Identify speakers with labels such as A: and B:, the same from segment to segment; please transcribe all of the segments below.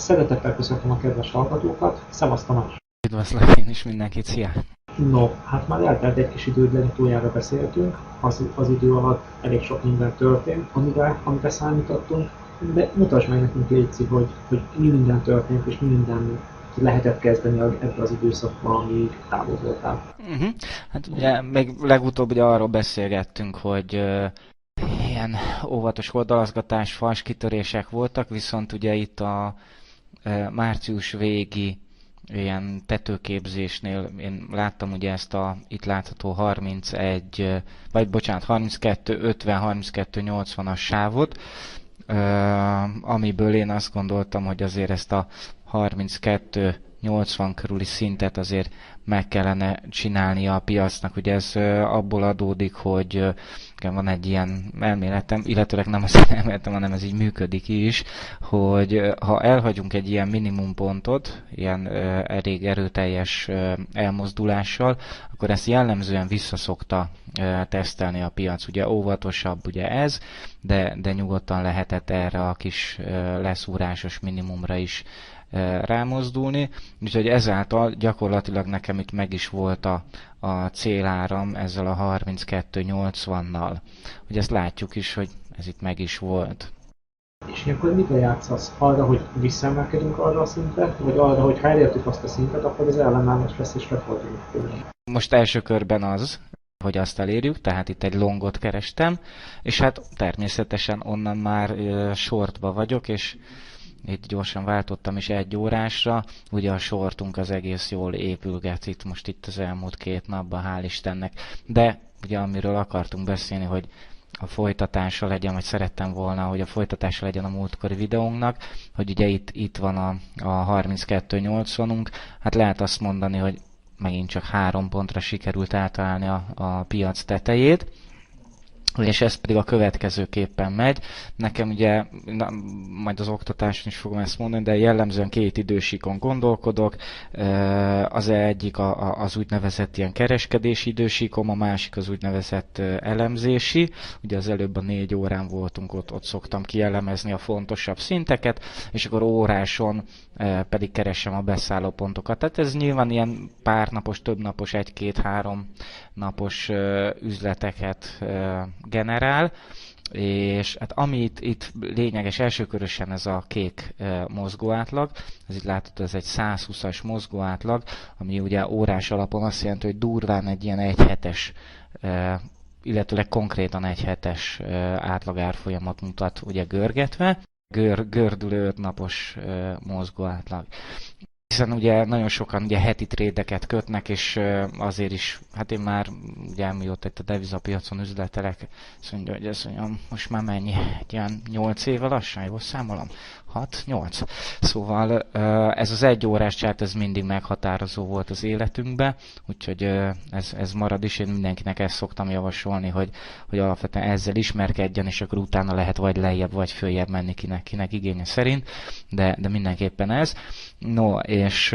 A: Szeretettel köszöntöm a kedves hallgatókat, szevasz Tamás!
B: Üdvözlök én is mindenkit, szia!
A: No, hát már eltelt egy kis idő, de utoljára beszéltünk, az idő alatt elég sok minden történt, amivel számítottunk, de mutasd meg nekünk Léci, hogy mi minden történt, és mi minden lehetett kezdeni ebben az időszakban, amíg távol voltál.
B: Hát ugye még legutóbb ugye arról beszélgettünk, hogy ilyen óvatos oldalazgatás, falskitörések voltak, viszont ugye itt a március végi ilyen tetőképzésnél én láttam ugye ezt a itt látható 32, 50, 32, 80-as sávot, amiből én azt gondoltam, hogy azért ezt a 32 80 körüli szintet azért meg kellene csinálnia a piacnak. Ugye ez abból adódik, hogy van egy ilyen elméletem, illetőleg nem az elméletem, hanem ez így működik is, hogy ha elhagyunk egy ilyen minimumpontot, ilyen elég erőteljes elmozdulással, akkor ezt jellemzően visszaszokta tesztelni a piac. Ugye óvatosabb ugye ez, de nyugodtan lehetett erre a kis leszúrásos minimumra is rámozdulni, úgyhogy ezáltal gyakorlatilag nekem itt meg is volt a céláram ezzel a 32-80-nal. Ugye ezt látjuk is, hogy ez itt meg is volt.
A: És ilyenkor mire játszasz? Arra, hogy visszaemelkedünk arra a szintre, vagy arra, hogy ha elértük azt a szintet, akkor az ellenállás lesz és lefordulunk tőle?
B: Most első körben az, hogy azt elérjük, tehát itt egy longot kerestem, és hát természetesen onnan már shortba vagyok, és itt gyorsan váltottam is 1 órásra, ugye a shortunk az egész jól épülget most itt az elmúlt 2 napban, hál' Istennek. De ugye amiről akartunk beszélni, hogy a folytatása legyen, vagy szerettem volna, hogy a folytatása legyen a múltkori videónknak, hogy ugye itt van a 32-80-unk, hát lehet azt mondani, hogy megint csak 3 pontra sikerült átállni a piac tetejét, és ez pedig a következőképpen megy. Nekem ugye, majd az oktatáson is fogom ezt mondani, de jellemzően 2 idősíkon gondolkodok. Az egyik az úgynevezett ilyen kereskedési idősíkom, a másik az úgynevezett elemzési. Ugye az előbb a 4 órán voltunk, ott szoktam kielemezni a fontosabb szinteket, és akkor óráson pedig keresem a beszállópontokat. Tehát ez nyilván ilyen párnapos, többnapos, 1-2-3 napos üzleteket generál, és hát ami itt lényeges elsőkörösen ez a kék mozgóátlag, ez itt látható, ez egy 120-as mozgóátlag, ami ugye órás alapon azt jelenti, hogy durván egy ilyen 1 hetes, illetőleg konkrétan 1 hetes átlagárfolyamat mutat ugye görgetve, gördülő 5 napos mozgóátlag. Hiszen ugye nagyon sokan ugye heti trédeket kötnek, és azért is, hát én már ugye mióta itt a devizapiacon üzletelek, azt mondja, hogy ez olyan, most már mennyi, egy ilyen 8 éve lassan, jól számolom? 6-8. Szóval ez az 1 órás csárt, ez mindig meghatározó volt az életünkben, úgyhogy ez marad is, én mindenkinek ezt szoktam javasolni, hogy alapvetően ezzel ismerkedjen, és akkor utána lehet vagy lejjebb, vagy följebb menni kinek igénye szerint, de mindenképpen ez. No, és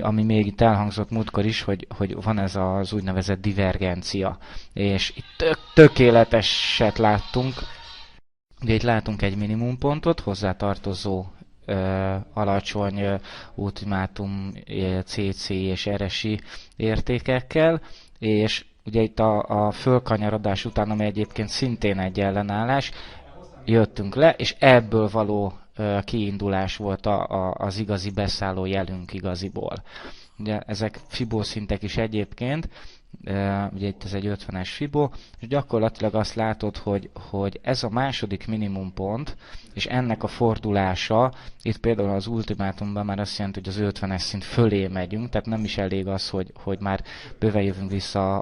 B: ami még itt elhangzott múltkor is, hogy van ez az úgynevezett divergencia, és itt tökéleteset láttunk. Ugye itt látunk egy minimumpontot, hozzátartozó alacsony ultimátum CC és RSI értékekkel, és ugye itt a fölkanyarodás után, ami egyébként szintén egy ellenállás, jöttünk le, és ebből való kiindulás volt az igazi beszálló jelünk igaziból. Ugye ezek Fibó szintek is egyébként, ugye itt ez egy 50-es Fibó, és gyakorlatilag azt látod, hogy ez a második minimumpont, és ennek a fordulása, itt például az ultimátumban már azt jelenti, hogy az 50-es szint fölé megyünk, tehát nem is elég az, hogy már bőven jövünk vissza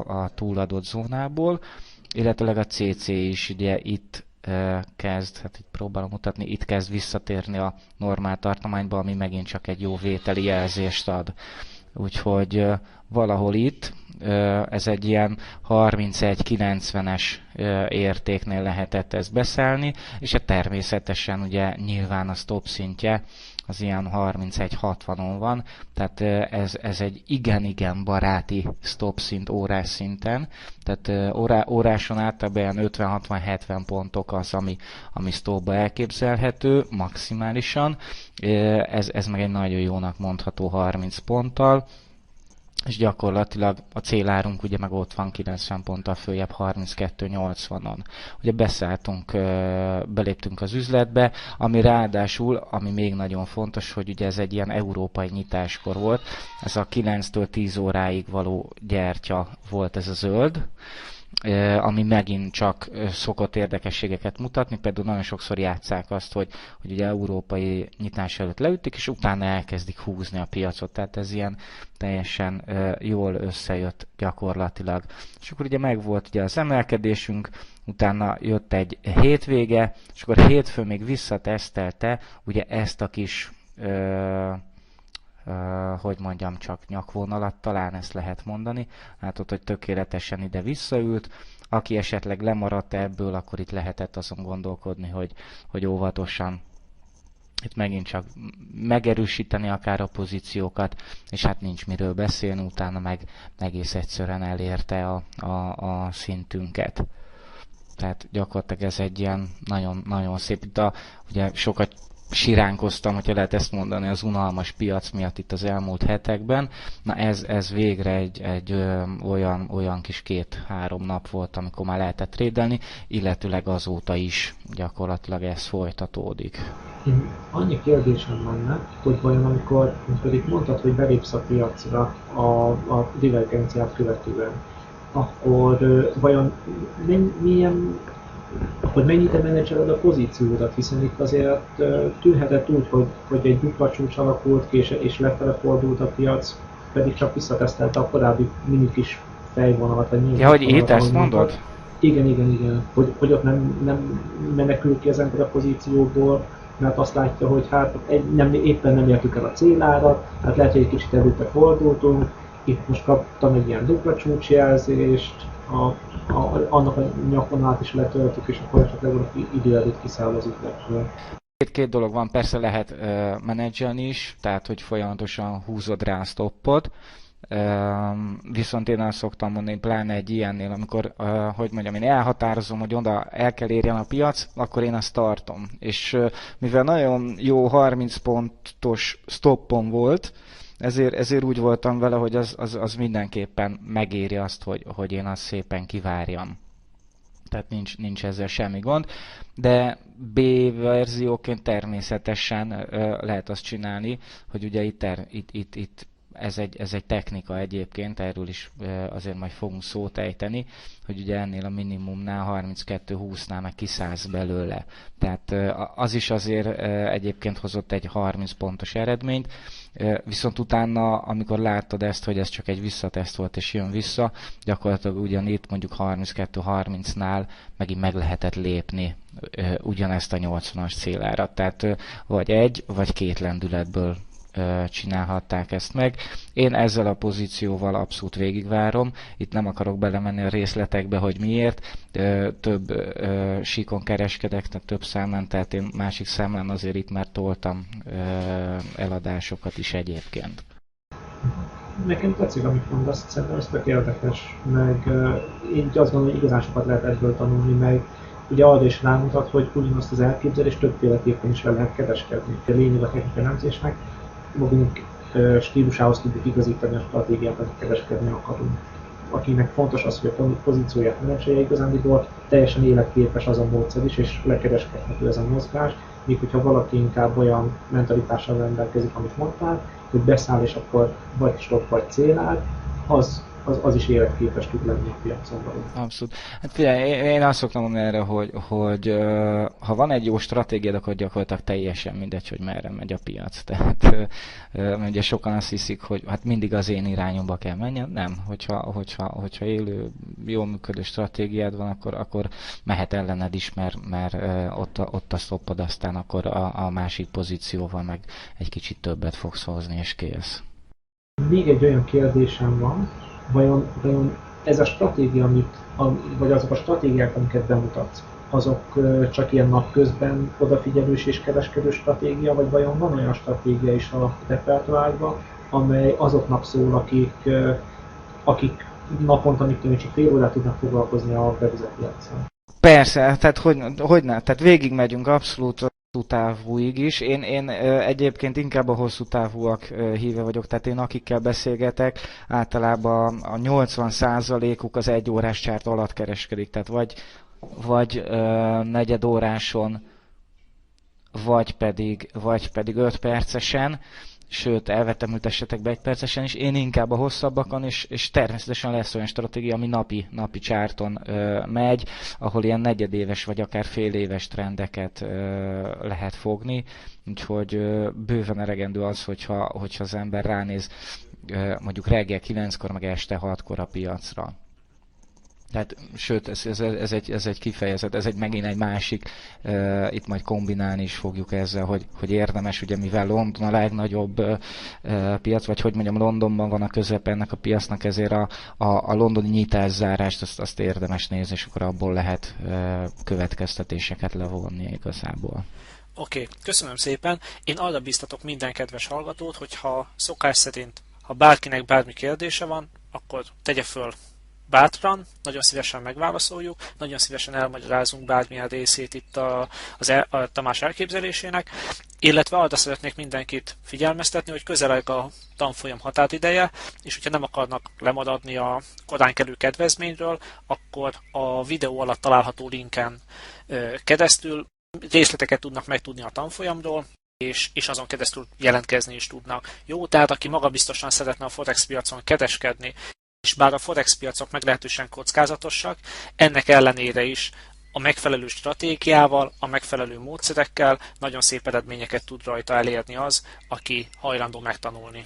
B: a túladott zónából, illetőleg a CC is ugye itt kezd, hát itt próbálom mutatni, itt kezd visszatérni a normál tartományba, ami megint csak egy jó vételi jelzést ad. Úgyhogy valahol itt, ez egy ilyen 31-90-es értéknél lehetett ezt beszállni, és természetesen ugye nyilván a stop szintje az ilyen 31-60-on van, tehát ez egy igen-igen baráti stop szint órás szinten, tehát óráson általában ilyen 50-60-70 pontok az, ami stopba elképzelhető maximálisan, ez meg egy nagyon jónak mondható 30 ponttal, és gyakorlatilag a célárunk ugye meg ott van 90 ponttal följebb 32-80-on. Ugye beszálltunk, beléptünk az üzletbe, ami ráadásul, ami még nagyon fontos, hogy ugye ez egy ilyen európai nyitáskor volt, ez a 9-től 10 óráig való gyertya volt ez a zöld, ami megint csak szokott érdekességeket mutatni, például nagyon sokszor játsszák azt, hogy ugye európai nyitás előtt leütik, és utána elkezdik húzni a piacot, tehát ez ilyen teljesen jól összejött gyakorlatilag. És akkor ugye megvolt ugye az emelkedésünk, utána jött egy hétvége, és akkor hétfőn még visszatesztelte ugye ezt a kis hogy mondjam, csak nyakvonalat, talán ezt lehet mondani. Látod, hogy tökéletesen ide visszaült. Aki esetleg lemaradt ebből, akkor itt lehetett azon gondolkodni, hogy óvatosan itt megint csak megerősíteni akár a pozíciókat, és hát nincs miről beszélni, utána meg egész egyszerűen elérte a szintünket. Tehát gyakorlatilag ez egy ilyen nagyon, nagyon szép. Itt ugye sokat siránkoztam, hogyha lehet ezt mondani, az unalmas piac miatt itt az elmúlt hetekben. Na ez végre egy olyan kis 2-3 nap volt, amikor már lehetett trédelni, illetőleg azóta is gyakorlatilag ez folytatódik.
A: Annyi kérdésem lenne, hogy vajon amikor itt mondtad, hogy belépsz a piacra a divergenciát követően, akkor vajon hogy mennyire menedzseled a pozíciódat, hiszen itt azért tűnhetett úgy, hogy egy dupla csúcs alakult ki, és lefele fordult a piac, pedig csak visszatesztelte a korábbi mini kis fejvonalat, vagy
B: ja, hogy itt ezt mondod?
A: Igen. Hogy ott nem menekül ki az ember a pozícióból, mert azt látja, hogy hát éppen nem értük el a célárat, hát lehet, hogy egy kicsit előtte fordultunk, itt most kaptam egy ilyen dupla csúcsjelzést, annak a nyakvonalát is letöltük, és akkor csak legalább idő előtt kiszáll az üzletről.
B: Két dolog van, persze lehet menedzselni is, tehát hogy folyamatosan húzod rá a stoppot, viszont én azt szoktam mondani, pláne egy ilyennél, amikor, hogy mondjam, én elhatározom, hogy oda el kell érjen a piac, akkor én azt tartom. És mivel nagyon jó 30 pontos stoppom volt, ezért úgy voltam vele, hogy az mindenképpen megéri azt, hogy én azt szépen kivárjam. Tehát nincs ezzel semmi gond, de B verzióként természetesen lehet azt csinálni, hogy ugye itt ez egy technika egyébként, erről is azért majd fogunk szót ejteni, hogy ugye ennél a minimumnál 32-20-nál meg kiszállsz belőle. Tehát az is azért egyébként hozott egy 30 pontos eredményt, viszont utána, amikor láttad ezt, hogy ez csak egy visszateszt volt és jön vissza, gyakorlatilag ugyanitt mondjuk 32-30-nál megint meg lehetett lépni ugyanezt a 80-as célárat. Tehát vagy egy, vagy két lendületből csinálhatták ezt meg. Én ezzel a pozícióval abszolút végigvárom. Itt nem akarok belemenni a részletekbe, hogy miért. Több síkon kereskedek, tehát több számlán, tehát én másik számlán azért itt már toltam eladásokat is egyébként.
A: Nekem tetszik, amit mondasz, szerintem ez tök érdekes, meg én azt gondolom, hogy igazán sokat lehet ebből tanulni, meg ugye arra is rámutat, hogy ugyanazt az elképzelést többféleképpen is fel lehet kereskedni. A lényeg a technikai elemzésnek, magunk stílusához tudjuk igazítani a stratégiát, amit kereskedni akarunk. Akinek fontos az, hogy a pozícióját menedzselje igazándiból, teljesen életképes az a módszer is, és lekereskedhető ez a mozgás, míg hogyha valaki inkább olyan mentalitással rendelkezik, amit mondtál, hogy beszáll és akkor vagy stop, vagy célál, az is életképes tud lenni a piacon való.
B: Abszolút. Hát figyelj, én azt szoktam mondani erre, hogy ha van egy jó stratégiád, akkor gyakorlatilag teljesen mindegy, hogy merre megy a piac. Tehát ugye sokan azt hiszik, hogy hát mindig az én irányomba kell menjen. Nem, hogyha élő, jól működő stratégiád van, akkor mehet ellened is, mert ott a stoppod, aztán akkor a másik pozícióval meg egy kicsit többet fogsz hozni, és kész.
A: Még egy olyan kérdésem van, vajon ez a stratégia, vagy azok a stratégiák, amiket bemutatsz, azok csak ilyen napközben odafigyelős és kereskedő stratégia, vagy vajon van olyan stratégia is a repertoárban, amely azoknak szól, akik naponta mit tudom, csak fél órát tudnak foglalkozni a bevezetőjátszal.
B: Persze, tehát hogy ne? Tehát végigmegyünk abszolút hosszú távúig is. Én egyébként inkább a hosszú távúak híve vagyok, tehát én akikkel beszélgetek, általában a 80%-uk az 1 órás csárt alatt kereskedik, tehát vagy negyed óráson, vagy pedig 5 percesen, sőt, elvettem esetekben 1 percesen is, én inkább a hosszabbakon, és természetesen lesz olyan stratégia, ami napi csárton megy, ahol ilyen negyedéves vagy akár fél éves trendeket lehet fogni, úgyhogy bőven elegendő az, hogyha az ember ránéz mondjuk reggel 9-kor, meg este 6-kor a piacra. Tehát, sőt, ez egy kifejezet, ez megint egy másik, itt majd kombinálni is fogjuk ezzel, hogy érdemes, ugye mivel London a legnagyobb piac, vagy hogy mondjam, Londonban van a közepe ennek a piacnak, ezért a londoni nyitás-zárást azt érdemes nézni, és akkor abból lehet következtetéseket levonni igazából.
C: Oké, köszönöm szépen. Én arra biztatok minden kedves hallgatót, hogyha szokás szerint, ha bárkinek bármi kérdése van, akkor tegye föl bátran, nagyon szívesen megválaszoljuk, nagyon szívesen elmagyarázunk bármilyen részét itt a Tamás elképzelésének, illetve arra szeretnék mindenkit figyelmeztetni, hogy közeleg a tanfolyam határideje, és hogyha nem akarnak lemaradni a koránkelő kedvezményről, akkor a videó alatt található linken keresztül részleteket tudnak megtudni a tanfolyamról, és azon keresztül jelentkezni is tudnak. Jó, tehát aki magabiztosan szeretne a Forex piacon kereskedni, és bár a Forex piacok meglehetősen kockázatosak, ennek ellenére is a megfelelő stratégiával, a megfelelő módszerekkel nagyon szép eredményeket tud rajta elérni az, aki hajlandó megtanulni.